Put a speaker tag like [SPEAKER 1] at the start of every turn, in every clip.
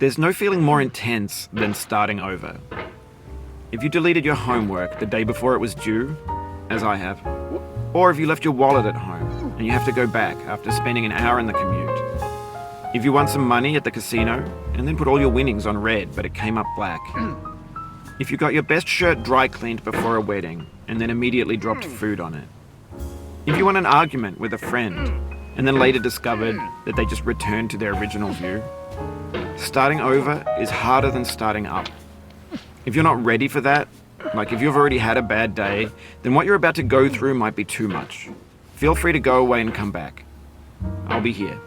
[SPEAKER 1] There's no feeling more intense than starting over. If you deleted your homework the day before it was due, as I have, or if you left your wallet at home and you have to go back after spending an hour in the commute. If you won some money at the casino and then put all your winnings on red but it came up black. If you got your best shirt dry cleaned before a wedding and then immediately dropped food on it. If you won an argument with a friend and then later discovered that they just returned to their original view. Starting over is harder than starting up. If you're not ready for that, like if you've already had a bad day, then what you're about to go through might be too much. Feel free to go away and come back. I'll be here.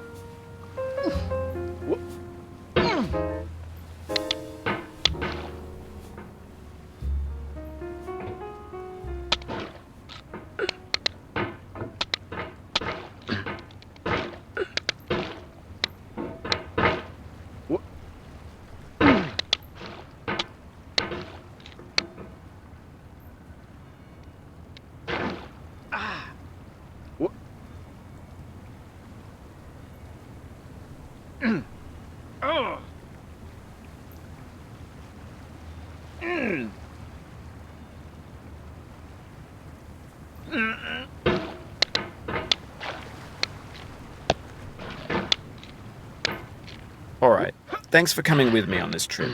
[SPEAKER 1] Alright, thanks for coming with me on this trip.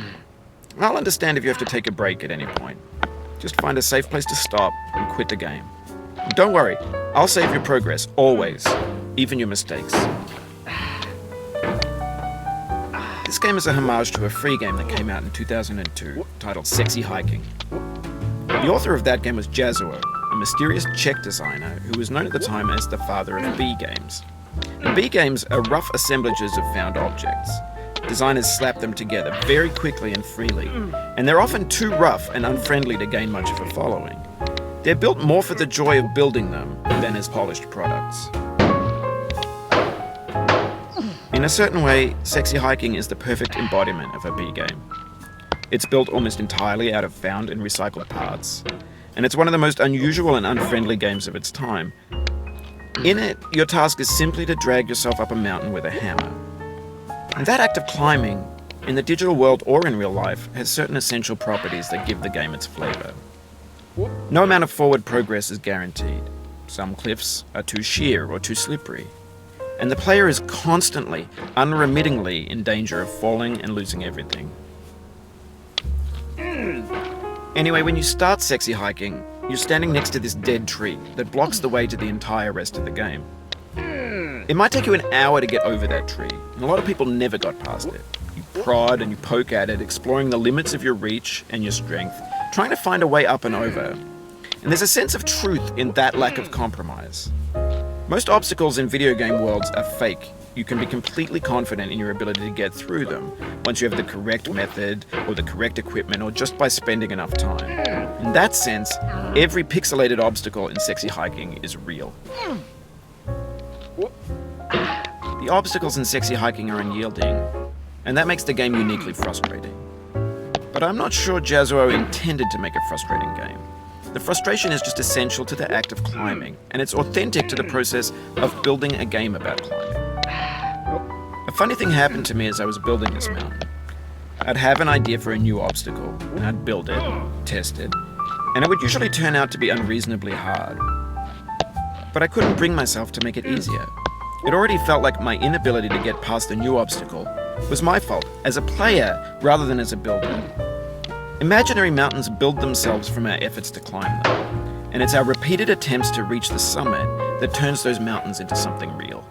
[SPEAKER 1] I'll understand if you have to take a break at any point. Just find a safe place to stop and quit the game. Don't worry, I'll save your progress, always, even your mistakes. This game is a homage to a free game that came out in 2002, titled Sexy Hiking. The author of that game was Jazzuo, a mysterious Czech designer who was known at the time as the father of B games. And B games are rough assemblages of found objects. Designers slap them together very quickly and freely, and they're often too rough and unfriendly to gain much of a following. They're built more for the joy of building them than as polished products. In a certain way, Sexy Hiking is the perfect embodiment of a B game. It's built almost entirely out of found and recycled parts, and it's one of the most unusual and unfriendly games of its time. In it, your task is simply to drag yourself up a mountain with a hammer. And that act of climbing, in the digital world or in real life, has certain essential properties that give the game its flavor. No amount of forward progress is guaranteed. Some cliffs are too sheer or too slippery. And the player is constantly, unremittingly in danger of falling and losing everything. Anyway, when you start Sexy Hiking, you're standing next to this dead tree that blocks the way to the entire rest of the game. It might take you an hour to get over that tree, and a lot of people never got past it. You prod and you poke at it, exploring the limits of your reach and your strength, trying to find a way up and over. And there's a sense of truth in that lack of compromise. Most obstacles in video game worlds are fake. You can be completely confident in your ability to get through them once you have the correct method or the correct equipment or just by spending enough time. In that sense, every pixelated obstacle in Sexy Hiking is real. The obstacles in Sexy Hiking are unyielding, and that makes the game uniquely frustrating. But I'm not sure Jazzuo intended to make a frustrating game. The frustration is just essential to the act of climbing, and it's authentic to the process of building a game about climbing. A funny thing happened to me as I was building this mountain. I'd have an idea for a new obstacle, and I'd build it, test it, and it would usually turn out to be unreasonably hard. But I couldn't bring myself to make it easier. It already felt like my inability to get past the new obstacle was my fault as a player rather than as a builder. Imaginary mountains build themselves from our efforts to climb them, and it's our repeated attempts to reach the summit that turns those mountains into something real.